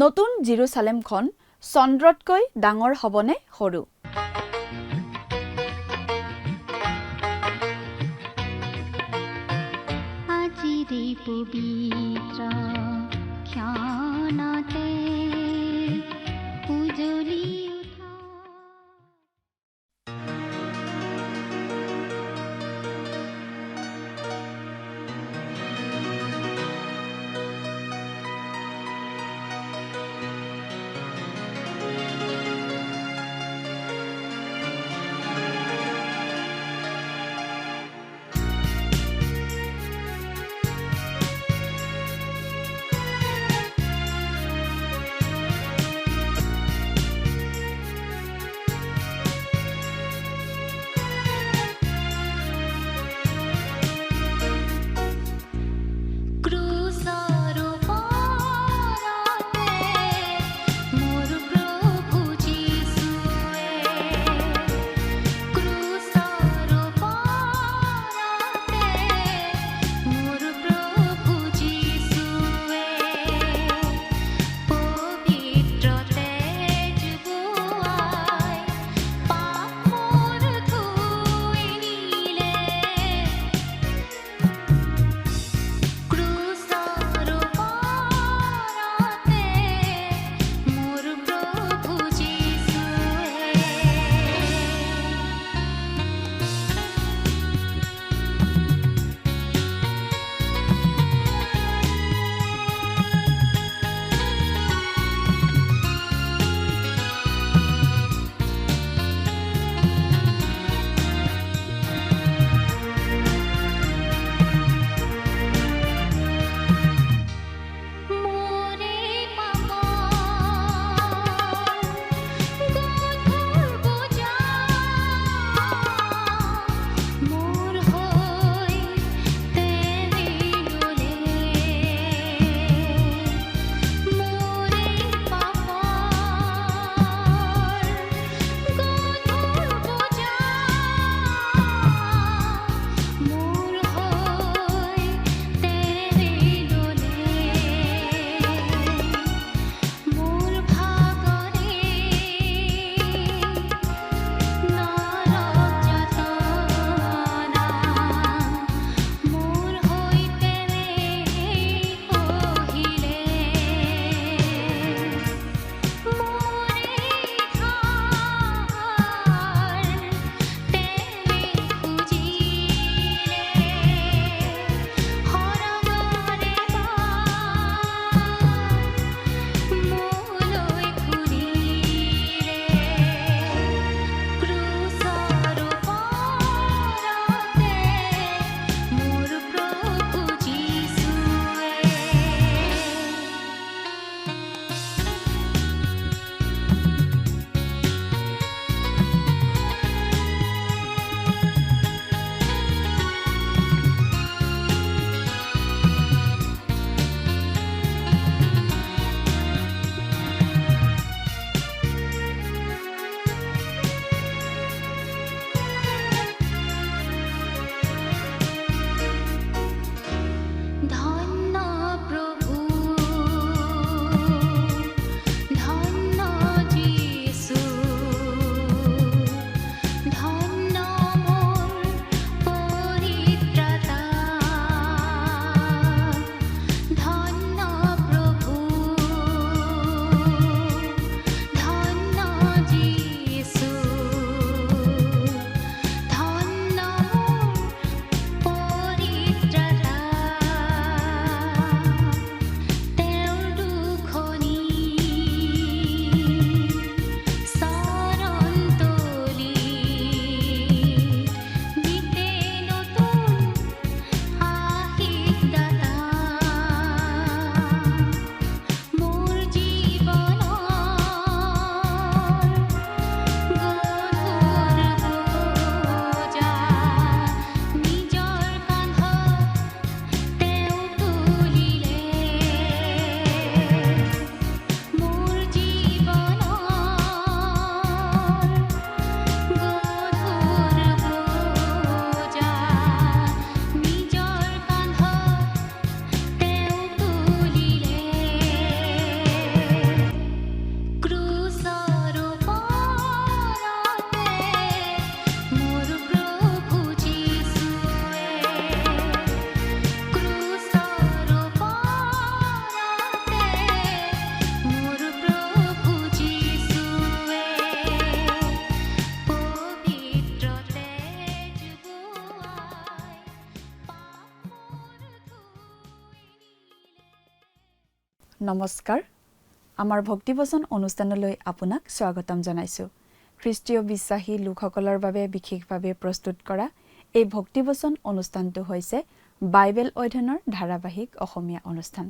নতুন জেৰুসালেমখন চন্দ্ৰতকৈ ডাঙৰ হ'বনে সৰু? আজিৰে পবিত্ৰ ক্ষণতে উজলি উঠা। নমস্কাৰ আমাৰ ভক্তিবচন অনুষ্ঠানলৈ আপোনাক স্বাগতম জনাইছো খ্ৰীষ্টীয় বিশ্বাসী লোকসকলৰ বাবে বিশেষভাৱে প্ৰস্তুত কৰা এই ভক্তিবচন অনুষ্ঠানটো হৈছে বাইবেল অধ্যয়নৰ ধাৰাবাহিক অসমীয়া অনুষ্ঠান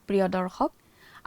প্ৰিয় দৰ্শক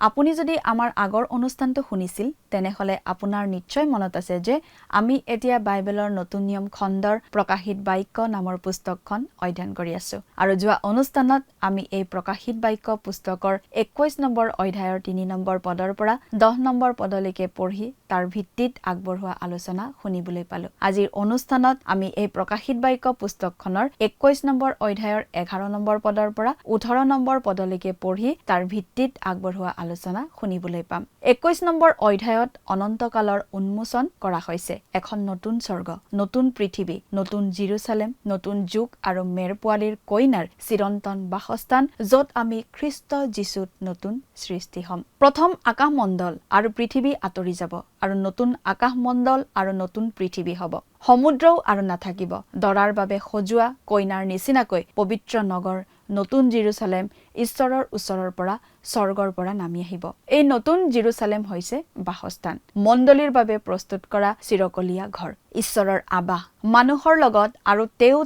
আপুনি যদি আমাৰ আগৰ অনুষ্ঠানটো শুনিছিল তেনেহলে আপোনাৰ নিশ্চয় মনত আছে যে আমি এতিয়া বাইবেলৰ নতুন নিয়ম খণ্ডৰ প্ৰকাশিত বাক্য নামৰ পুস্তকখন অধ্যয়ন কৰি আছো আৰু যোৱা অনুষ্ঠানত আমি এই প্ৰকাশিত বাক্য পুস্তকৰ 21 নম্বৰ অধ্যায়ৰ 3 নম্বৰ পদৰ পৰা 10 নম্বৰ পদলৈকে পঢ়ি তাৰ ভিত্তিত আগবঢ়োৱা আলোচনা শুনিবলৈ পালো আজিৰ অনুষ্ঠানত আমি এই প্ৰকাশিত বাক্য পুস্তকখনৰ 21 নম্বৰ অধ্যায়ৰ 11 নম্বৰ পদৰ পৰা 18 নম্বৰ পদলৈকে পঢ়ি তাৰ ভিত্তিত আগবঢ়োৱা আলোচনা শুনিবলৈ পাম 21 নম্বৰ অধ্যায়ত অনন্তকালৰ উন্মোচন কৰা হৈছে এখন নতুন স্বৰ্গ নতুন পৃথিৱী নতুন জেৰুজালেম নতুন যুগ আৰু মেৰপোৱালীৰ কইনাৰ চিৰন্তন বাসস্থান য'ত আমি খ্ৰীষ্ট যীশুত নতুন সৃষ্টি হ'ম প্ৰথম আকাশমণ্ডল আৰু পৃথিৱী আঁতৰি যাব আৰু নতুন আকাশমণ্ডল আৰু নতুন পৃথিৱী হ'ব সমুদ্ৰও আৰু নাথাকিব দৰাৰ বাবে সজোৱা কইনাৰ নিচিনাকৈ পবিত্ৰ নগৰ নতুন জেৰুজালেম ঈশ্বৰৰ ওচৰৰ পৰা স্বৰ্গৰ পৰা নামি আহিব এই নতুন জেৰুজালেম হৈছে বাসস্থান মণ্ডলীৰ বাবে প্ৰস্তুত কৰা চিৰকলীয়া ঘৰ ঈশ্বৰৰ আবাস মানুহৰ লগত আৰু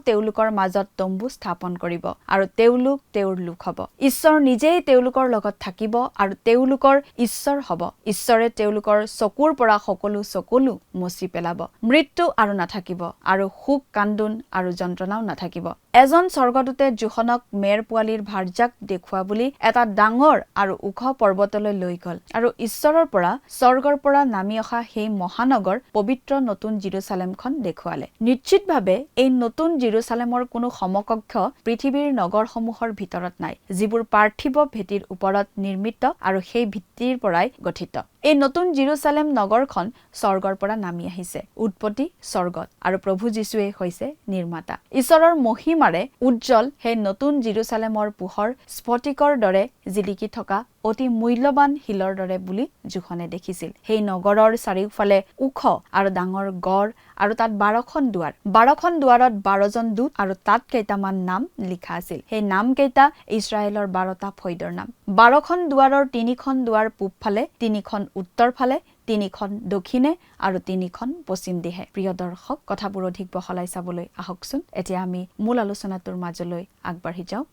তেওঁলোকৰ মাজত তম্বু স্থাপন কৰিব আৰু তেওঁলোক তেওঁৰ লোক হ'ব ঈশ্বৰ নিজেই তেওঁলোকৰ লগত থাকিব আৰু তেওঁলোকৰ ঈশ্বৰ হ'ব ঈশ্বৰে তেওঁলোকৰ চকুৰ পৰা সকলো চকুলো মচি পেলাব মৃত্যু আৰু নাথাকিব আৰু সুখ কান্দোন আৰু যন্ত্ৰণাও নাথাকিব এজন স্বৰ্গদূতে জোহনক মেৰ পোৱালীৰ ভাৰ্যাক দেখুৱা বুলি এটা ডাঙৰ আৰু ওখ পৰ্বতলৈ লৈ গ'ল আৰু ঈশ্বৰৰ পৰা স্বৰ্গৰ পৰা নামি অহা সেই মহানগৰ পবিত্ৰ নতুন জেৰুজালেমখন দেখুৱালে নিশ্চিতভাৱে এই নতুন জেৰুজালেমৰ কোনো সমকক্ষ পৃথিৱীৰ নগৰসমূহৰ ভিতৰত নাই যিবোৰ পাৰ্থিৱ ভেটিৰ ওপৰত নিৰ্মিত আৰু সেই ভিত্তিৰ পৰাই গঠিত এই নতুন জেৰুজালেম নগৰখন স্বৰ্গৰ পৰা নামি আহিছে উৎপত্তি স্বৰ্গত আৰু প্ৰভু যীশুৱে হৈছে নিৰ্মাতা ঈশ্বৰৰ মহিমাৰে উজ্জ্বল সেই নতুন জেৰুজালেমৰ পোহৰ স্ফটিকৰ দৰে জিলিকি থকা অতি মূল্যৱান শিলৰ দৰে বুলি জোহনে দেখিছিল সেই নগৰৰ চাৰিওফালে ওখ আৰু ডাঙৰ গড় আৰু তাত 12খন দুৱাৰ 12খন দুৱাৰত 12জন দূত আৰু তাত কেইটামান নাম লিখা আছিল সেই নাম কেইটা ইছৰাইলৰ 12টা ফৈদৰ নাম 12খন দুৱাৰৰ 3খন দুৱাৰ পূব ফালে 3খন উত্তৰ ফালে 3খন দক্ষিণে আৰু 3খন পশ্চিম দিশে প্ৰিয় দৰ্শক কথাবোৰ অধিক বহলাই চাবলৈ আহকচোন এতিয়া আমি মূল আলোচনাটোৰ মাজলৈ আগবাঢ়ি যাওঁ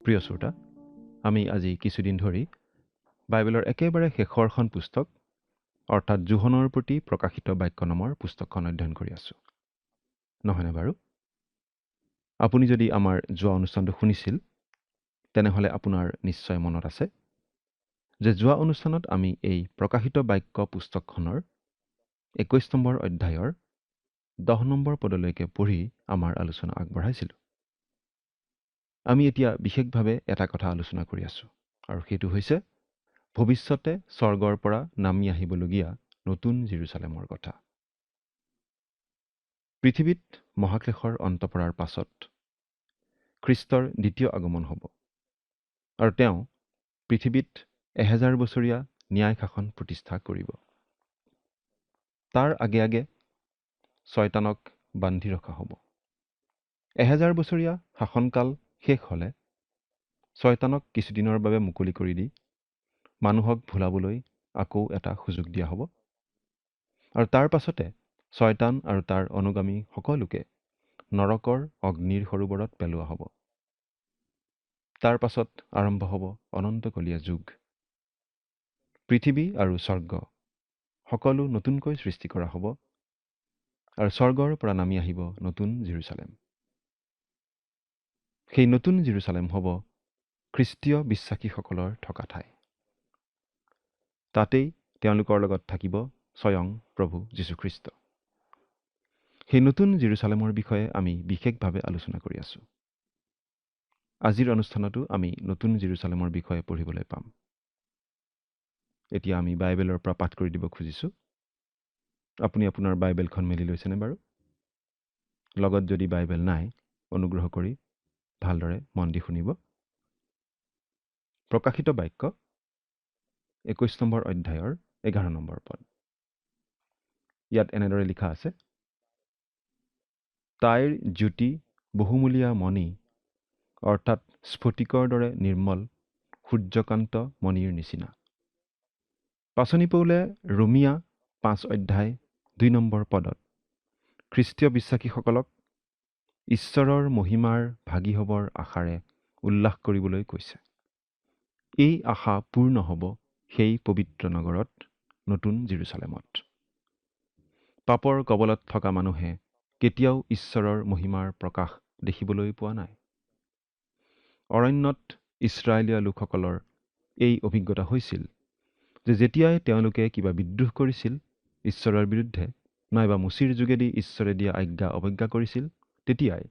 প্ৰিয় শ্ৰোতা আমি আজি কিছুদিন ধৰি বাইবেলৰ একেবাৰে শেষৰখন পুস্তক অৰ্থাৎ জোহনৰ প্ৰতি প্ৰকাশিত বাক্য নামৰ পুস্তকখন অধ্যয়ন কৰি আছোঁ নহয়নে বাৰু আপুনি যদি আমাৰ যোৱা অনুষ্ঠানটো শুনিছিল তেনেহ'লে আপোনাৰ নিশ্চয় মনত আছে যে যোৱা অনুষ্ঠানত আমি এই প্ৰকাশিত বাক্য পুস্তকখনৰ 21 নম্বৰ অধ্যায়ৰ 10 নম্বৰ পদলৈকে পঢ়ি আমাৰ আলোচনা আগবঢ়াইছিলোঁ আমি এতিয়া বিশেষভাৱে এটা কথা আলোচনা কৰি আছোঁ আৰু সেইটো হৈছে ভৱিষ্যতে স্বৰ্গৰ পৰা নামি আহিবলগীয়া নতুন জেৰুজালেমৰ কথা পৃথিৱীত মহাক্লেশৰ অন্ত পৰাৰ পাছত খ্ৰীষ্টৰ দ্বিতীয় আগমন হ'ব আৰু তেওঁ পৃথিৱীত 1000 বছৰীয়া ন্যায় শাসন প্ৰতিষ্ঠা কৰিব তাৰ আগে আগে শয়তানক বান্ধি ৰখা হ'ব 1000 বছৰীয়া শাসনকাল শেষ হ'লে শয়তানক কিছুদিনৰ বাবে মুকলি কৰি দি মানুহক ভুলাবলৈ আকৌ এটা সুযোগ দিয়া হ'ব আৰু তাৰ পাছতে শয়তান আৰু তাৰ অনুগামী সকলোকে নৰকৰ অগ্নিৰ সৰোবৰত পেলোৱা হ'ব তাৰ পাছত আৰম্ভ হ'ব অনন্তকলীয়া যুগ পৃথিৱী আৰু স্বৰ্গ সকলো নতুনকৈ সৃষ্টি কৰা হ'ব আৰু স্বৰ্গৰ পৰা নামি আহিব নতুন জেৰুজালেম সেই নতুন জেৰুজালেম হ'ব খ্ৰীষ্টীয় বিশ্বাসীসকলৰ থকা ঠাই তাতেই তেওঁলোকৰ লগত থাকিব স্বয়ং প্ৰভু যীশুখ্ৰীষ্ট সেই নতুন জেৰুজালেমৰ বিষয়ে আমি বিশেষভাৱে আলোচনা কৰি আছোঁ আজিৰ অনুষ্ঠানতো আমি নতুন জেৰুজালেমৰ বিষয়ে পঢ়িবলৈ পাম এতিয়া আমি বাইবেলৰ পৰা পাঠ কৰি দিব খুজিছোঁ আপুনি আপোনাৰ বাইবেলখন মেলি লৈছেনে বাৰু লগত যদি বাইবেল নাই অনুগ্ৰহ কৰি ভালদৰে মন দি শুনিব প্ৰকাশিত বাক্য 21 নম্বৰ অধ্যায়ৰ 11 নম্বৰ পদ ইয়াত এনেদৰে লিখা আছে তাইৰ জ্যোতি বহুমূলীয়া মণি অৰ্থাৎ স্ফটিকৰ দৰে নিৰ্মল সূৰ্যকান্ত মণিৰ নিচিনা। পাচনি পৌলে ৰোমিয়া 5 অধ্যায় 2 নম্বৰ পদত খ্ৰীষ্টীয় বিশ্বাসীসকলক ঈশ্বৰৰ মহিমাৰ ভাগী হ'বৰ আশাৰে উল্লাস কৰিবলৈ কৈছে। এই আশা পূৰ্ণ হ'ব সেই পবিত্ৰ নগৰত, নতুন জেৰুজালেমত। পাপৰ কবলত থকা মানুহে কেতিয়াও ঈশ্বৰৰ মহিমাৰ প্ৰকাশ দেখিবলৈ পোৱা নাই। অৰণ্যত ইছৰাইলীয়া লোকসকলৰ এই অভিজ্ঞতা হৈছিল যে যেতিয়াই তেওঁলোকে কিবা বিদ্ৰোহ কৰিছিল ঈশ্বৰৰ বিৰুদ্ধে, নাইবা মুচিৰ যোগেদি ঈশ্বৰে দিয়া আজ্ঞা অৱজ্ঞা কৰিছিল, তেতিয়াই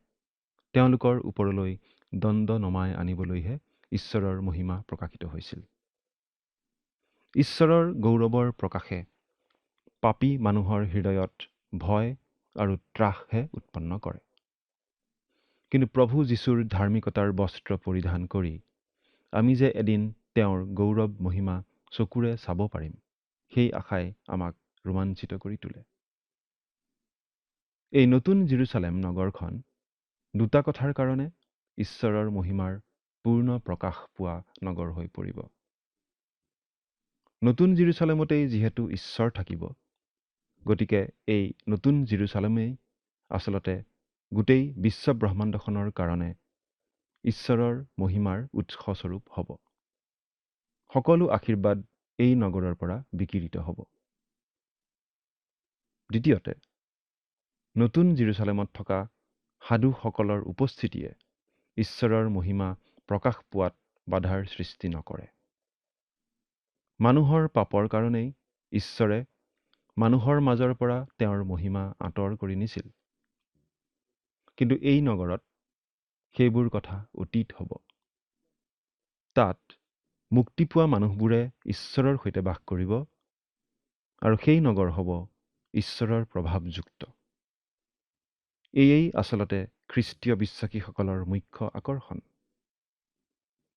তেওঁলোকৰ ওপৰলৈ দণ্ড নমাই আনিবলৈহে ঈশ্বৰৰ মহিমা প্ৰকাশিত হৈছিল। ঈশ্বৰৰ গৌৰৱৰ প্ৰকাশে পাপী মানুহৰ হৃদয়ত ভয় আৰু ত্ৰাসহে উৎপন্ন কৰে। কিন্তু প্ৰভু যীশুৰ ধাৰ্মিকতাৰ বস্ত্ৰ পৰিধান কৰি আমি যে এদিন তেওঁৰ গৌৰৱ মহিমা চকুৰে চাব পাৰিম, সেই আশাই আমাক ৰোমাঞ্চিত কৰি তোলে। এই নতুন জেৰুজালেম নগৰখন দুটা কথাৰ কাৰণে ঈশ্বৰৰ মহিমাৰ পূৰ্ণ প্ৰকাশ পোৱা নগৰ হৈ পৰিব। নতুন জেৰুজালেমতেই যিহেতু ঈশ্বৰ থাকিব, গতিকে এই নতুন জেৰুজালেমেই আচলতে গোটেই বিশ্ব ব্ৰহ্মাণ্ডখনৰ কাৰণে ঈশ্বৰৰ মহিমাৰ উৎসস্বৰূপ হ'ব। সকলো আশীৰ্বাদ এই নগৰৰ পৰা বিকিৰিত হ'ব। দ্বিতীয়তে, নতুন জেৰুজালেমত থকা সাধুসকলৰ উপস্থিতিয়ে ঈশ্বৰৰ মহিমা প্ৰকাশ পোৱাত বাধাৰ সৃষ্টি নকৰে। মানুহৰ পাপৰ কাৰণেই ঈশ্বৰে মানুহৰ মাজৰ পৰা তেওঁৰ মহিমা আঁতৰ কৰি নিছিল। কিন্তু এই নগৰত সেইবোৰ কথা অতীত হ'ব। তাত মুক্তি পোৱা মানুহবোৰে ঈশ্বৰৰ সৈতে বাস কৰিব আৰু সেই নগৰ হ'ব ঈশ্বৰৰ প্ৰভাৱযুক্ত। এয়েই আচলতে খ্ৰীষ্টীয় বিশ্বাসীসকলৰ মুখ্য আকৰ্ষণ।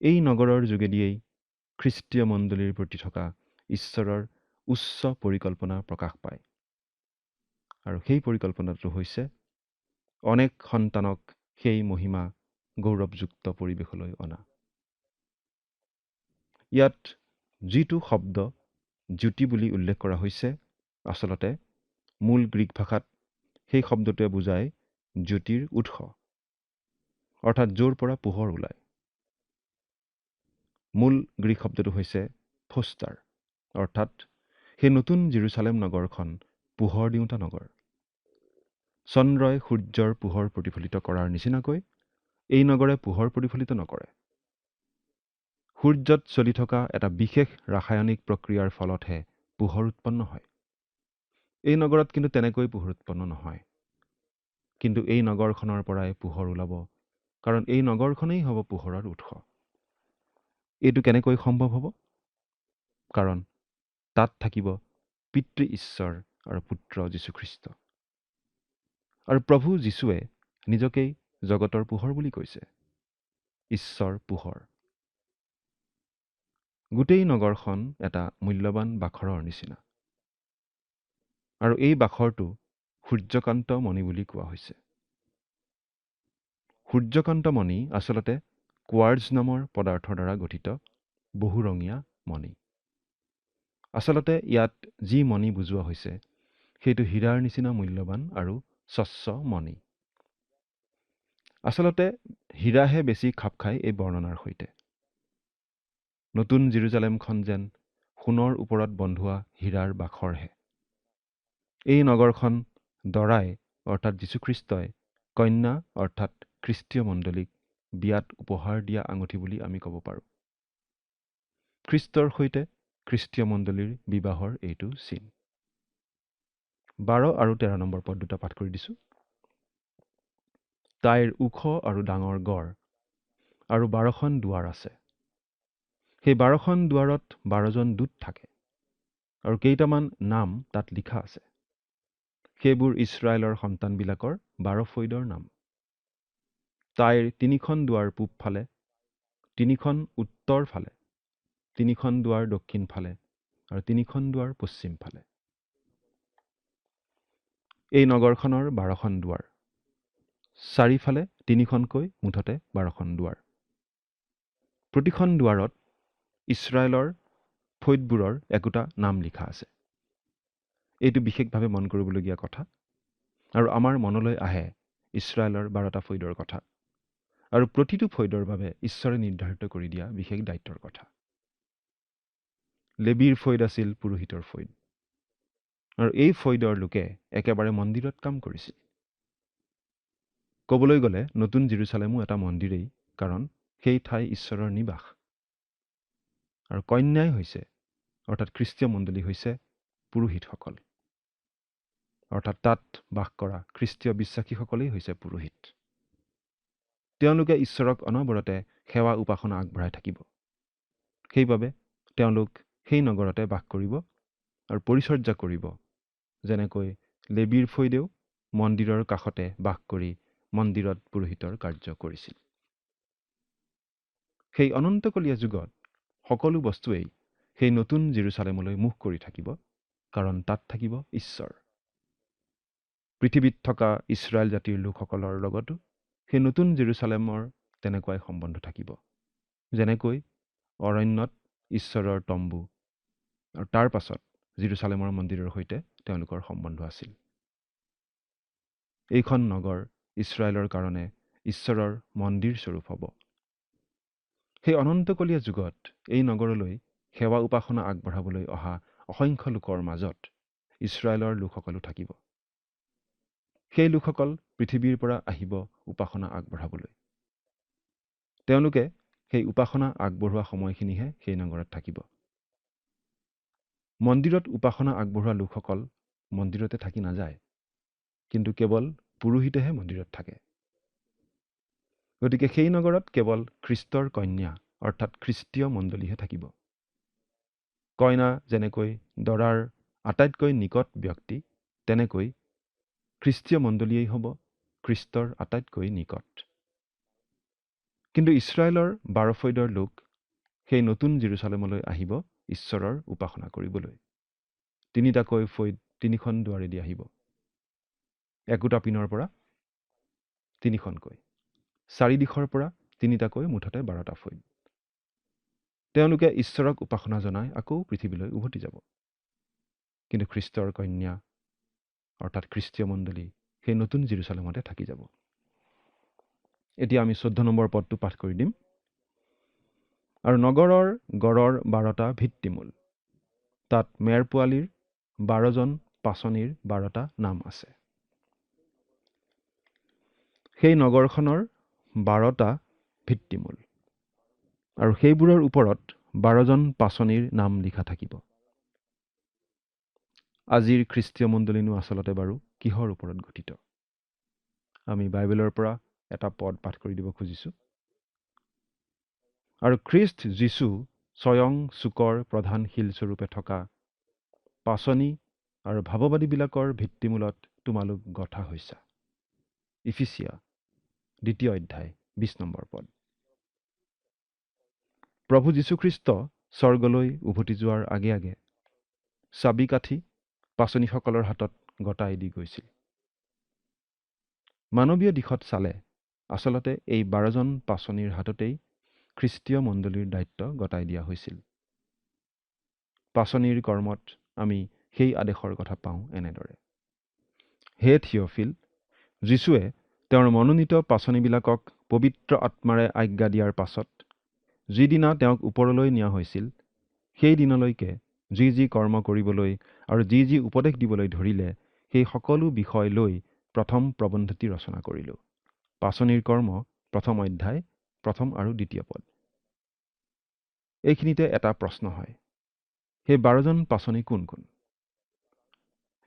এই নগৰৰ যোগেদিয়েই খ্ৰীষ্টীয় মণ্ডলীৰ প্ৰতি থকা ঈশ্বৰৰ উচ্চ পৰিকল্পনা প্ৰকাশ পায়। আৰু সেই পৰিকল্পনাটো হৈছে অনেক সন্তানক সেই মহিমা গৌৰৱযুক্ত পৰিৱেশলৈ অনা। ইয়াত যিটো শব্দ জ্যোতি বুলি উল্লেখ কৰা হৈছে, আচলতে মূল গ্ৰীক ভাষাত সেই শব্দটোৱে বুজায় জ্যোতিৰ উৎস, অৰ্থাৎ য'ৰ পৰা পোহৰ ওলায়। মূল গ্ৰীক শব্দটো হৈছে ফোষ্টাৰ, অৰ্থাৎ সেই নতুন জেৰুজালেম নগৰখন পোহৰ দিওঁতা নগৰ। চন্দ্ৰই সূৰ্যৰ পোহৰ প্ৰতিফলিত কৰাৰ নিচিনাকৈ এই নগৰে পোহৰ প্ৰতিফলিত নকৰে। সূৰ্যত চলি থকা এটা বিশেষ ৰাসায়নিক প্ৰক্ৰিয়াৰ ফলতহে পোহৰ উৎপন্ন হয়। এই নগৰত কিন্তু তেনেকৈ পোহৰ উৎপন্ন নহয়। কিন্তু এই নগৰখনৰ পৰাই পোহৰ ওলাব, কাৰণ এই নগৰখনেই হ'ব পোহৰৰ উৎস। এইটো কেনেকৈ সম্ভৱ হ'ব? কাৰণ তাত থাকিব পিতৃ ঈশ্বৰ আৰু পুত্ৰ যীশুখ্ৰীষ্ট। আৰু প্ৰভু যীশুৱে নিজকেই জগতৰ পোহৰ বুলি কৈছে, ঈশ্বৰ পোহৰ। গোটেই নগৰখন এটা মূল্যৱান বাখৰৰ নিচিনা। আৰু এই বাখৰটো সূৰ্যকান্ত মণি বুলি কোৱা হৈছে। সূৰ্যকান্ত মণি আচলতে কোৱাৰ্টজ নামৰ পদাৰ্থৰ দ্বাৰা গঠিত বহুৰঙীয়া মণি। আচলতে ইয়াত যি মণি বুজোৱা হৈছে সেইটো হীৰাৰ নিচিনা মূল্যৱান আৰু স্বচ্ছ মণি। আচলতে হীৰাহে বেছি খাপ খায় এই বৰ্ণনাৰ সৈতে। নতুন জেৰুজালেমখন যেন সোণৰ ওপৰত বন্ধোৱা হীৰাৰ বাখৰহে। এই নগৰখন দৰাই অৰ্থাৎ যীশুখ্ৰীষ্টই কন্যা অৰ্থাৎ খ্ৰীষ্টীয় মণ্ডলীক বিয়াত উপহাৰ দিয়া আঙুঠি বুলি আমি ক'ব পাৰোঁ। খ্ৰীষ্টৰ সৈতে খ্ৰীষ্টীয় মণ্ডলীৰ বিবাহৰ এইটো চিন। 12 আৰু 13 নম্বৰ পদ দুটা পাঠ কৰি দিছোঁ। তাইৰ ওখ আৰু ডাঙৰ গড় আৰু 12খন দুৱাৰ আছে। সেই 12খন দুৱাৰত 12জন দূত থাকে আৰু কেইটামান নাম তাত লিখা আছে। সেইবোৰ ইছৰাইলৰ সন্তানবিলাকৰ 12 ফৈদৰ নাম। তাইৰ 3খন দুৱাৰ পূব ফালে, 3খন উত্তৰ ফালে, 3খন দুৱাৰ দক্ষিণ ফালে আৰু 3খন দুৱাৰ পশ্চিম ফালে। এই নগৰখনৰ 12খন দুৱাৰ। চাৰিফালে 3খনকৈ মুঠতে 12খন দুৱাৰ। প্ৰতিখন দুৱাৰত ইছৰাইলৰ ফৈদবোৰৰ একোটা নাম লিখা আছে। এইটো বিশেষভাৱে মন কৰিবলগীয়া কথা, আৰু আমাৰ মনলৈ আহে ইছৰাইলৰ 12টা ফৈদৰ কথা, আৰু প্ৰতিটো ফৈদৰ বাবে ঈশ্বৰে নিৰ্ধাৰিত কৰি দিয়া বিশেষ দায়িত্বৰ কথা। লেবীৰ ফৈদ আছিল পুৰোহিতৰ ফৈদ, আৰু এই ফৈদৰ লোকে একেবাৰে মন্দিৰত কাম কৰিছিল। ক'বলৈ গ'লে নতুন জেৰুচালেমো এটা মন্দিৰেই, কাৰণ সেই ঠাই ঈশ্বৰৰ নিবাস। আৰু কন্যাই হৈছে, অৰ্থাৎ খ্ৰীষ্টীয় মণ্ডলী হৈছে পুৰোহিতসকল, অৰ্থাৎ তাত বাস কৰা খ্ৰীষ্টীয় বিশ্বাসীসকলেই হৈছে পুৰোহিত। তেওঁলোকে ঈশ্বৰক অনবৰতে সেৱা উপাসনা আগবঢ়াই থাকিব। সেইবাবে তেওঁলোক সেই নগৰতে বাস কৰিব আৰু পৰিচৰ্যা কৰিব, যেনেকৈ লেবীৰ ফৈদেও মন্দিৰৰ কাষতে বাস কৰি মন্দিৰত পুৰোহিতৰ কাৰ্য কৰিছিল। সেই অনন্তকলীয়া যুগত সকলো বস্তুৱেই সেই নতুন জেৰুচালেমলৈ মুখ কৰি থাকিব, কাৰণ তাত থাকিব ঈশ্বৰ। পৃথিৱীত থকা ইছৰাইল জাতিৰ লোকসকলৰ লগতো সেই নতুন জেৰুচালেমৰ তেনেকুৱাই সম্বন্ধ থাকিব, যেনেকৈ অৰণ্যত ঈশ্বৰৰ তম্বু আৰু তাৰ পাছত জেৰুচালেমৰ মন্দিৰৰ সৈতে তেওঁলোকৰ সম্বন্ধ আছিল। এইখন নগৰ ইছৰাইলৰ কাৰণে ঈশ্বৰৰ মন্দিৰ স্বৰূপ হ'ব। সেই অনন্তকলীয়া যুগত এই নগৰলৈ সেৱা উপাসনা আগবঢ়াবলৈ অহা অসংখ্য লোকৰ মাজত ইছৰাইলৰ লোকসকলো থাকিব। সেই লোকসকল পৃথিৱীৰ পৰা আহিব উপাসনা আগবঢ়াবলৈ। তেওঁলোকে সেই উপাসনা আগবঢ়োৱা সময়খিনিহে সেই নগৰত থাকিব। মন্দিৰত উপাসনা আগবঢ়োৱা লোকসকল মন্দিৰতে থাকি নাযায়, কিন্তু কেৱল পুৰোহিতেহে মন্দিৰত থাকে। গতিকে সেই নগৰত কেৱল খ্ৰীষ্টৰ কন্যা, অৰ্থাৎ খ্ৰীষ্টীয় মণ্ডলীহে থাকিব। কইনা যেনেকৈ দৰাৰ আটাইতকৈ নিকট ব্যক্তি, তেনেকৈ খ্ৰীষ্টীয় মণ্ডলীয়েই হ'ব খ্ৰীষ্টৰ আটাইতকৈ নিকট। কিন্তু ইছৰাইলৰ 12 ফৈদৰ লোক সেই নতুন জেৰুচালেমলৈ আহিব ঈশ্বৰৰ উপাসনা কৰিবলৈ। 3টাকৈ ফৈদ 3খন দুৱাৰেদি আহিব, একোটা পিনৰ পৰা 3খনকৈ, চাৰিদিশৰ পৰা 3টাকৈ, মুঠতে 12টা ফৈদ। তেওঁলোকে ঈশ্বৰক উপাসনা জনাই আকৌ পৃথিৱীলৈ উভতি যাব। কিন্তু খ্ৰীষ্টৰ কন্যা, অৰ্থাৎ খ্ৰীষ্টীয় মণ্ডলী সেই নতুন জেৰুচালেমতে থাকি যাব। এতিয়া আমি 14 নম্বৰ পদটো পাঠ কৰি দিম। আৰু নগৰৰ গড়ৰ 12টা ভিত্তিমূল, তাত মেৰ পোৱালীৰ 12জন পাচনিৰ 12টা নাম আছে। সেই নগৰখনৰ 12টা ভিত্তিমূল, আৰু সেইবোৰৰ ওপৰত 12জন পাচনিৰ নাম লিখা থাকিব। আজিৰ খ্ৰীষ্টীয় মণ্ডলীনো আচলতে বাৰু কিহৰ ওপৰত গঠিত? আমি বাইবেলৰ পৰা এটা পদ পাঠ কৰি দিব খুজিছোঁ। আৰু খ্ৰীষ্ট যীশু স্বয়ং চুকৰ প্ৰধান শিলস্বৰূপে থকা পাচনি আৰু ভাৱবাদীবিলাকৰ ভিত্তিমূলত তোমালোক গঠা হৈছা। ইফিচিয়া 2 অধ্যায় 20 নম্বৰ পদ। প্ৰভু যীশুখ্ৰীষ্ট স্বৰ্গলৈ উভতি যোৱাৰ আগে আগে চাবি কাঠি পাচনিসকলৰ হাতত গতাই দি গৈছিল। মানৱীয় দিশত চালে আচলতে এই 12জন পাচনিৰ হাততেই খ্ৰীষ্টীয় মণ্ডলীৰ দায়িত্ব গতাই দিয়া হৈছিল। পাচনিৰ কৰ্মত আমি সেই আদেশৰ কথা পাওঁ এনেদৰে: হে থিয়ফিল, যীশুৱে তেওঁৰ মনোনীত পাচনিবিলাকক পবিত্ৰ আত্মাৰে আজ্ঞা দিয়াৰ পাছত যিদিনা তেওঁক ওপৰলৈ নিয়া হৈছিল, সেই দিনলৈকে যি যি কৰ্ম কৰিবলৈ আৰু যি যি উপদেশ দিবলৈ ধৰিলে, সেই সকলো বিষয় লৈ প্ৰথম প্ৰবন্ধটি ৰচনা কৰিলোঁ। পাচনিৰ কৰ্ম 1 অধ্যায় 1 আৰু 2 পদ। এইখিনিতে এটা প্ৰশ্ন হয়, সেই 12জন পাচনি কোন কোন?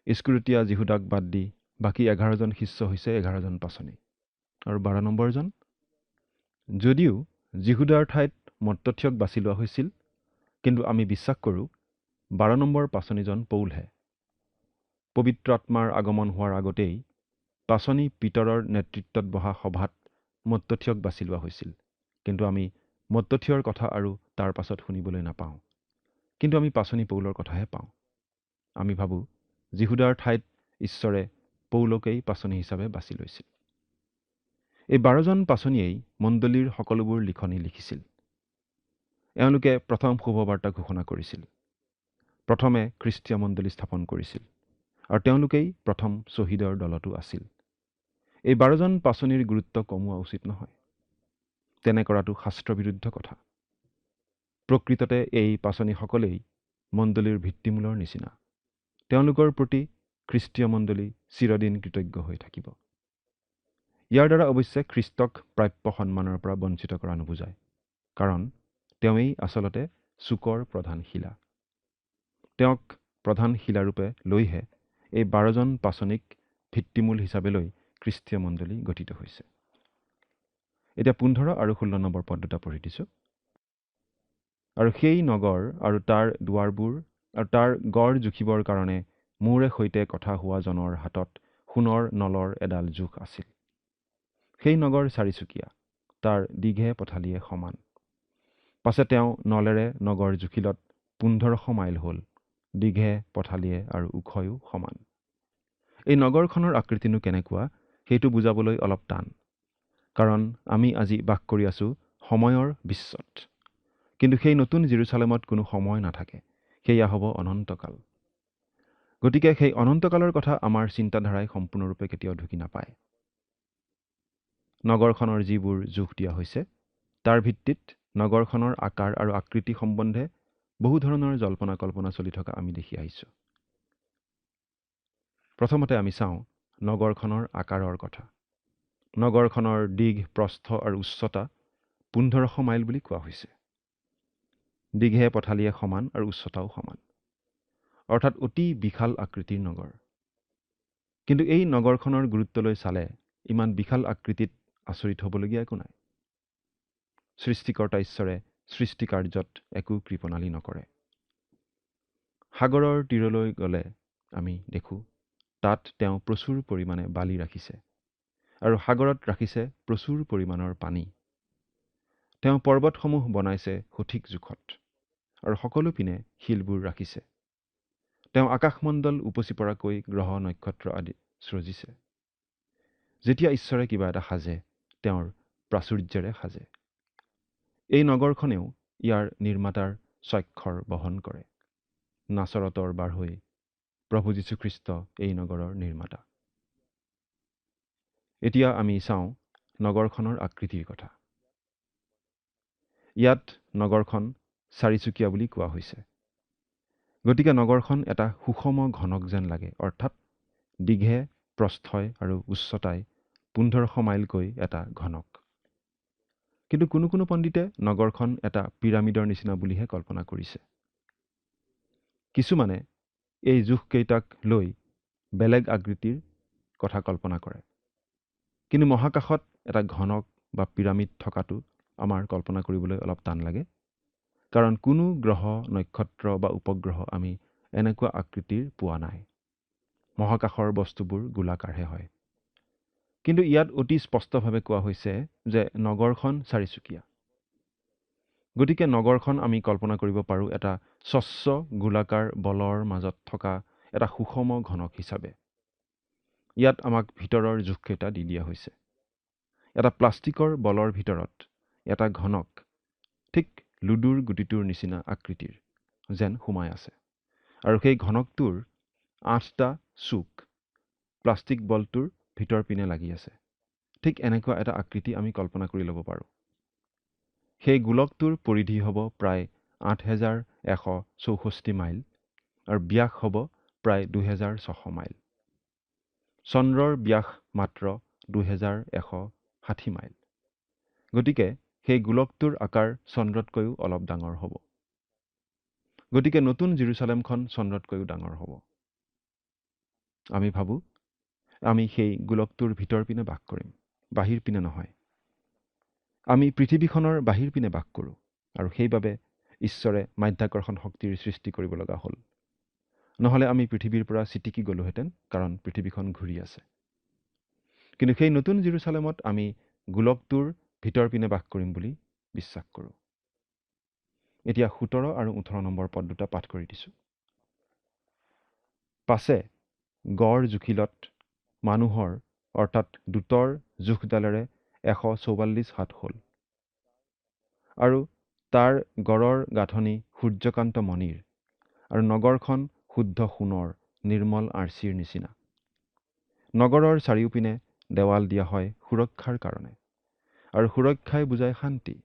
ইস্কৰিওতীয়া যিহুদাক বাদ দি বাকী 11জন শিষ্য হৈছে 11জন পাচনি। আৰু 12 নম্বৰজন? যদিও যিহুদাৰ ঠাইত মত্তথিয়ক বাছি লোৱা হৈছিল, কিন্তু আমি বিশ্বাস কৰোঁ 12 নম্বৰ পাচনিজন পৌলহে। পবিত্ৰ আত্মাৰ আগমন হোৱাৰ আগতেই পাচনি পিতৰৰ নেতৃত্বত বহা সভাত মত্তথিয়ক বাছি লোৱা হৈছিল, কিন্তু আমি মত্তথিয়ৰ কথা আৰু তাৰ পাছত শুনিবলৈ নাপাওঁ। কিন্তু আমি পাচনি পৌলৰ কথাহে পাওঁ। আমি ভাবোঁ যিহুদাৰ ঠাইত ঈশ্বৰে পৌলকেই পাচনি হিচাপে বাছি লৈছিল। এই 12জন পাচনিয়েই মণ্ডলীৰ সকলোবোৰ লিখনি লিখিছিল। এওঁলোকে প্ৰথম শুভবাৰ্তা ঘোষণা কৰিছিল, প্ৰথমে খ্ৰীষ্টীয় মণ্ডলী স্থাপন কৰিছিল আৰু তেওঁলোকেই প্ৰথম শ্বহীদৰ দলতো আছিল। এই 12জন পাচনিৰ গুৰুত্ব কমোৱা উচিত নহয়। তেনে কৰাটো শাস্ত্ৰবিৰুদ্ধ কথা। প্ৰকৃততে এই পাচনিসকলেই মণ্ডলীৰ ভিত্তিমূলৰ নিচিনা। তেওঁলোকৰ প্ৰতি খ্ৰীষ্টীয় মণ্ডলী চিৰদিন কৃতজ্ঞ হৈ থাকিব। ইয়াৰ দ্বাৰা অৱশ্যে খ্ৰীষ্টক প্ৰাপ্য সন্মানৰ পৰা বঞ্চিত কৰা নুবুজায়, কাৰণ তেওঁৱেই আচলতে চুকৰ প্ৰধান শিলা। তেওঁক প্ৰধান শিলাৰূপে লৈহে এই 12জন পাচনিক ভিত্তিমূল হিচাপে লৈ খ্ৰীষ্টীয় মণ্ডলী গঠিত হৈছে। এতিয়া 15 আৰু 16 নম্বৰ পদ দুটা পঢ়ি দিছোঁ। আৰু সেই নগৰ আৰু তাৰ দুৱাৰবোৰ আৰু তাৰ গড় জুখিবৰ কাৰণে মোৰে সৈতে কথা হোৱা জনৰ হাতত সোণৰ নলৰ এডাল জোখ আছিল। সেই নগৰ 4 চুকীয়া, তাৰ দীঘে পথালিয়ে সমান। পাছে তেওঁ নলেৰে নগৰ জুখিলত 1500 মাইল হ'ল, দীঘে পথালিয়ে আৰু ওখয়ো সমান। এই নগৰখনৰ আকৃতিনো কেনেকুৱা সেইটো বুজাবলৈ অলপ টান, কাৰণ আমি আজি বাস কৰি আছো সময়ৰ বিশ্বত। কিন্তু সেই নতুন জেৰুচালেমত কোনো সময় নাথাকে, সেয়া হ'ব অনন্তকাল। গতিকে সেই অনন্তকালৰ কথা আমাৰ চিন্তাধাৰাই সম্পূৰ্ণৰূপে কেতিয়াও ঢুকি নাপায়। নগৰখনৰ যিবোৰ জোখ দিয়া হৈছে, তাৰ ভিত্তিত নগৰখনৰ আকাৰ আৰু আকৃতি সম্বন্ধে বহু ধৰণৰ জল্পনা কল্পনা চলি থকা আমি দেখি আহিছোঁ। প্ৰথমতে আমি চাওঁ নগৰখনৰ আকাৰৰ কথা। নগৰখনৰ দীঘ, প্ৰস্থ আৰু উচ্চতা 1500 মাইল বুলি কোৱা হৈছে। দীঘে পথালিয়ে সমান আৰু উচ্চতাও সমান, অৰ্থাৎ অতি বিশাল আকৃতিৰ নগৰ। কিন্তু এই নগৰখনৰ গুৰুত্বলৈ চালে ইমান বিশাল আকৃতিত আচৰিত হ'বলগীয়া একো নাই। সৃষ্টিকৰ্তা ঈশ্বৰে সৃষ্টিকাৰ্যত একো কৃপণালি নকৰে। সাগৰৰ তীৰলৈ গ'লে আমি দেখোঁ তাত তেওঁ প্ৰচুৰ পৰিমাণে বালি ৰাখিছে আৰু সাগৰত ৰাখিছে প্ৰচুৰ পৰিমাণৰ পানী। তেওঁ পৰ্বতসমূহ বনাইছে সঠিক জোখত আৰু সকলো পিনে শিলবোৰ ৰাখিছে। তেওঁ আকাশমণ্ডল উপচি পৰাকৈ গ্ৰহ নক্ষত্ৰ আদি সৃজিছে। যেতিয়া ঈশ্বৰে কিবা এটা সাজে, তেওঁৰ প্ৰাচুৰ্যেৰে সাজে। এই নগৰখনেও ইয়াৰ নিৰ্মাতাৰ স্বাক্ষৰ বহন কৰে। নাচৰতৰ বাঢ়ৈ প্ৰভু যীশুখ্ৰীষ্ট এই নগৰৰ নিৰ্মাতা। এতিয়া আমি চাওঁ নগৰখনৰ আকৃতিৰ কথা। ইয়াত নগৰখন 4 চুকীয়া বুলি কোৱা হৈছে। গতিকে নগৰখন এটা সুষম ঘনক যেন লাগে, অৰ্থাৎ দীঘে, প্ৰস্থই আৰু উচ্চতাই 1500 মাইলকৈ এটা ঘনক। কিন্তু কোনো কোনো পণ্ডিতে নগৰখন এটা পিৰামিডৰ নিচিনা বুলিহে কল্পনা কৰিছে। কিছুমানে এই জোখকেইটাক লৈ বেলেগ আকৃতিৰ কথা কল্পনা কৰে। কিন্তু মহাকাশত এটা ঘনক বা পিৰামিড থকাটো আমাৰ কল্পনা কৰিবলৈ অলপ টান লাগে, কাৰণ কোনো গ্ৰহ, নক্ষত্ৰ বা উপগ্ৰহ আমি এনেকুৱা আকৃতিৰ পোৱা নাই। মহাকাশৰ বস্তুবোৰ গোলাকাৰহে হয়। কিন্তু ইয়াত অতি স্পষ্টভাৱে কোৱা হৈছে যে নগৰখন 4 চুকীয়া। গতিকে নগৰখন আমি কল্পনা কৰিব পাৰোঁ এটা স্বচ্ছ গোলাকাৰ বলৰ মাজত থকা এটা সুষম ঘনক হিচাপে। ইয়াত আমাক ভিতৰৰ জোখকেইটা দি দিয়া হৈছে। এটা প্লাষ্টিকৰ বলৰ ভিতৰত এটা ঘনক ঠিক লুডুৰ গুটিটোৰ নিচিনা আকৃতিৰ যেন সোমাই আছে, আৰু সেই ঘনকটোৰ 8টা চুক প্লাষ্টিক বলটোৰ ভিতৰ পিনে লাগি আছে। ঠিক এনেকুৱা এটা আকৃতি আমি কল্পনা কৰি ল'ব পাৰোঁ। সেই গোলকটোৰ পৰিধি হ'ব প্ৰায় 8164 মাইল আৰু ব্যাস হ'ব প্ৰায় 2600 মাইল। চন্দ্ৰৰ ব্যাস মাত্ৰ 2160 মাইল। গতিকে সেই গোলকটোৰ আকাৰ চন্দ্ৰতকৈও অলপ ডাঙৰ হ'ব। গতিকে নতুন জেৰুচালেমখন চন্দ্ৰতকৈও ডাঙৰ হ'ব। আমি ভাবোঁ আমি সেই গোলকটোৰ ভিতৰ পিনে বাস কৰিম, বাহিৰ পিনে নহয়। আমি পৃথিৱীখনৰ বাহিৰ পিনে বাস কৰোঁ, আৰু সেইবাবে ঈশ্বৰে মাধ্যাকৰ্ষণ শক্তিৰ সৃষ্টি কৰিব লগা হ'ল। নহ'লে আমি পৃথিৱীৰ পৰা ছিটিকি গ'লোহেঁতেন, কাৰণ পৃথিৱীখন ঘূৰি আছে। কিন্তু সেই নতুন জেৰুচালেমত আমি গোলকটোৰ ভিতৰ পিনে বাস কৰিম বুলি বিশ্বাস কৰোঁ। এতিয়া 17 আৰু 18 নম্বৰ পদ দুটা পাঠ কৰি দিছোঁ। পাছে গড় জুখিলত মানুহৰ অৰ্থাৎ দূতৰ জোখডালেৰে 144 হাত হ'ল। আৰু তাৰ গড়ৰ গাঁথনি সূৰ্যকান্ত মণিৰ, আৰু নগৰখন শুদ্ধ সোণৰ নিৰ্মল আৰ্চিৰ নিচিনা। নগৰৰ চাৰিওপিনে দেৱাল দিয়া হয় সুৰক্ষাৰ কাৰণে, আৰু সুৰক্ষাই বুজায় শান্তি।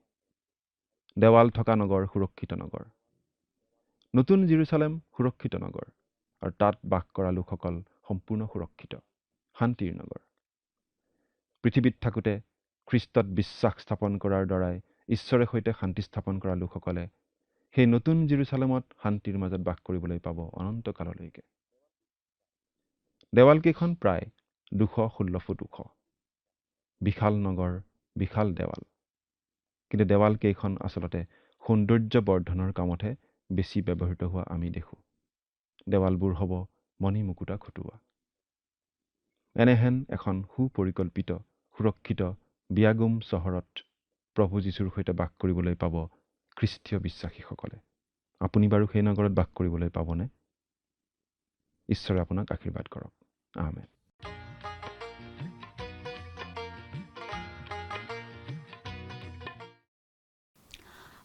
দেৱাল থকা নগৰ সুৰক্ষিত নগৰ। নতুন জেৰুজালেম সুৰক্ষিত নগৰ, আৰু তাত বাস কৰা লোকসকল সম্পূৰ্ণ সুৰক্ষিত, শান্তিৰ নগৰ। পৃথিৱীত থাকোঁতে খ্ৰীষ্টত বিশ্বাস স্থাপন কৰাৰ দ্বাৰাই ঈশ্বৰৰ সৈতে শান্তি স্থাপন কৰা লোকসকলে সেই নতুন জেৰুজালেমত শান্তিৰ মাজত বাস কৰিবলৈ পাব অনন্তকাললৈকে। দেৱালকেইখন প্ৰায় 216 ফুট ওখ। বিশাল নগৰ, বিশাল দেৱাল। কিন্তু দেৱালকেইখন আচলতে সৌন্দৰ্য বৰ্ধনৰ কামতহে বেছি ব্যৱহৃত হোৱা আমি দেখোঁ। দেৱালবোৰ হ'ব মণি-মুকুতা খটোৱা। এনেহেন এখন সুপৰিকল্পিত, সুৰক্ষিত, বিয়াগোম চহৰত প্ৰভু যীশুৰ সৈতে বাস কৰিবলৈ পাব খ্ৰীষ্টীয় বিশ্বাসীসকলে। আপুনি বাৰু সেই নগৰত বাস কৰিবলৈ পাবনে? ঈশ্বৰে আপোনাক আশীৰ্বাদ কৰক। আমেন।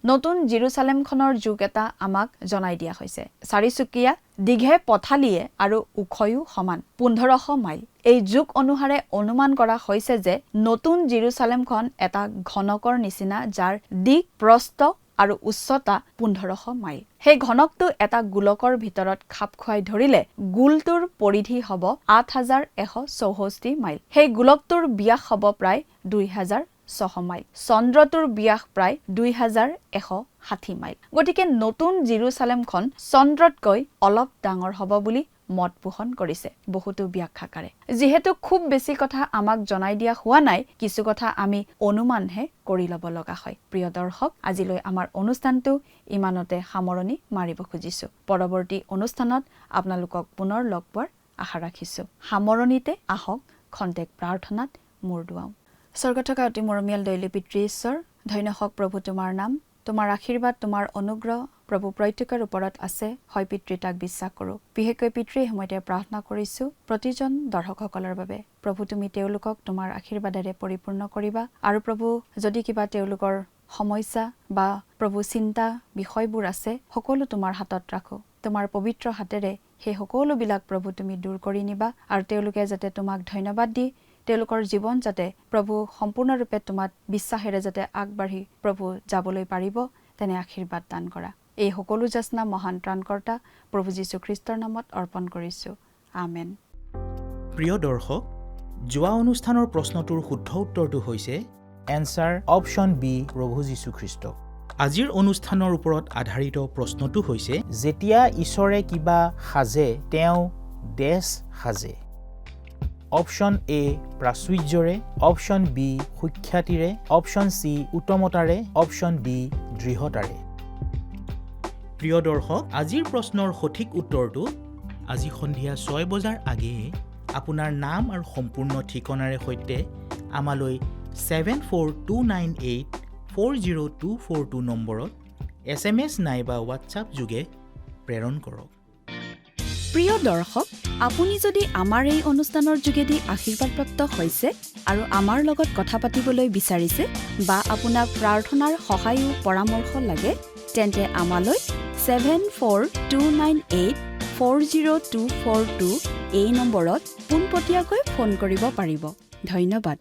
নতুন জেৰুজালেমখনৰ যুগ এটা আমাক জনাই দিয়া হৈছে। চাৰিচুকীয়া, দীঘে পথালিয়ে আৰু ওখয়ো সমান, 1500 মাইল। এই যুগ অনুসাৰে অনুমান কৰা হৈছে যে নতুন জেৰুজালেমখন এটা ঘনকৰ নিচিনা, যাৰ দিক, প্ৰস্থ আৰু উচ্চতা 1500 মাইল। সেই ঘনকটো এটা গোলকৰ ভিতৰত খাপ খুৱাই ধৰিলে গোলটোৰ পৰিধি হ'ব 8164 মাইল। সেই গোলকটোৰ ব্যাস হ'ব প্ৰায় 2600 মাইল। চন্দ্ৰটোৰ ব্যাস প্ৰায় 2160 মাইল। গতিকে নতুন জেৰুজালেমখন চন্দ্ৰতকৈ অলপ ডাঙৰ হ'ব বুলি মত পোষণ কৰিছে বহুতো ব্যাখ্যাকাৰে। যিহেতু খুব বেছি কথা আমাক জনাই দিয়া হোৱা নাই, কিছু কথা আমি অনুমানহে কৰি ল'ব লগা হয়। প্ৰিয় দৰ্শক, আজিলৈ আমাৰ অনুষ্ঠানটো ইমানতে সামৰণি মাৰিব খুজিছো। পৰৱৰ্তী অনুষ্ঠানত আপোনালোকক পুনৰ লগ পোৱাৰ আশা ৰাখিছো। সামৰণিতে আহক খন্তেক প্ৰাৰ্থনাত মূৰ দুৱাওঁ। স্বৰ্গত থকা অতি মৰমীয়াল দয়ালু পিতৃ ঈশ্বৰ, ধন্য হওক প্ৰভু তোমাৰ নাম। তোমাৰ আশীৰ্বাদ, তোমাৰ অনুগ্ৰহ প্ৰভু প্ৰত্যেকৰ ওপৰত আছে। হয় পিতৃ, তাক বিশ্বাস কৰোঁ। বিশেষকৈ পিতৃ সময়তে প্ৰাৰ্থনা কৰিছোঁ প্ৰতিজন দৰ্শকসকলৰ বাবে। প্ৰভু, তুমি তেওঁলোকক তোমাৰ আশীৰ্বাদেৰে পৰিপূৰ্ণ কৰিবা। আৰু প্ৰভু, যদি কিবা তেওঁলোকৰ সমস্যা বা প্ৰভু চিন্তা বিষয়বোৰ আছে, সকলো তোমাৰ হাতত ৰাখোঁ। তোমাৰ পবিত্ৰ হাতেৰে সেই সকলোবিলাক প্ৰভু তুমি দূৰ কৰি নিবা, আৰু তেওঁলোকে যাতে তোমাক ধন্যবাদ দি তেওঁলোকৰ জীৱন যাতে প্ৰভু সম্পূৰ্ণৰূপে তোমাক বিশ্বাসেৰে যাতে আগবাঢ়ি প্ৰভু যাবলৈ পাৰিব, তেনে আশীৰ্বাদ দান কৰা। এই সকলো যাচনা মহান ত্ৰাণকৰ্তা প্ৰভু যীশু খ্ৰীষ্টৰ নামত অৰ্পণ কৰিছোঁ। আমেন। প্ৰিয় দৰ্শক, যোৱা অনুষ্ঠানৰ প্ৰশ্নটোৰ শুদ্ধ উত্তৰটো হৈছে এনচাৰ অপশ্যন বি, প্ৰভু যীশু খ্ৰীষ্ট। আজিৰ অনুষ্ঠানৰ ওপৰত আধাৰিত প্ৰশ্নটো হৈছে, যেতিয়া ঈশ্বৰে কিবা সাজে তেওঁ দেশ সাজে। অপশ্যন এ প্ৰাচুৰ্যৰে, অপশ্যন বি সুখ্যাতিৰে, অপশ্যন চি উত্তমতাৰে, অপশ্যন ডি দৃঢ়তাৰে। প্ৰিয় দৰ্শক, আজিৰ প্ৰশ্নৰ সঠিক উত্তৰটো আজি সন্ধিয়া 6 বজাৰ আগেয়ে আপোনাৰ নাম আৰু সম্পূৰ্ণ ঠিকনাৰে সৈতে আমালৈ 7429840242 নম্বৰত SMS নাইবা হোৱাটছআপ যোগে প্ৰেৰণ কৰক। প্ৰিয় দৰ্শক, আপুনি যদি আমাৰ এই অনুষ্ঠানৰ যোগেদি আশীৰ্বাদপ্ৰাপ্ত হৈছে আৰু আমাৰ লগত কথা পাতিবলৈ বিচাৰিছে বা আপোনাক প্ৰাৰ্থনাৰ সহায় পৰামৰ্শ লাগে, তেন্তে আমালৈ 7429840242 এই নম্বৰত পোনপটীয়াকৈ ফোন কৰিব পাৰিব। ধন্যবাদ।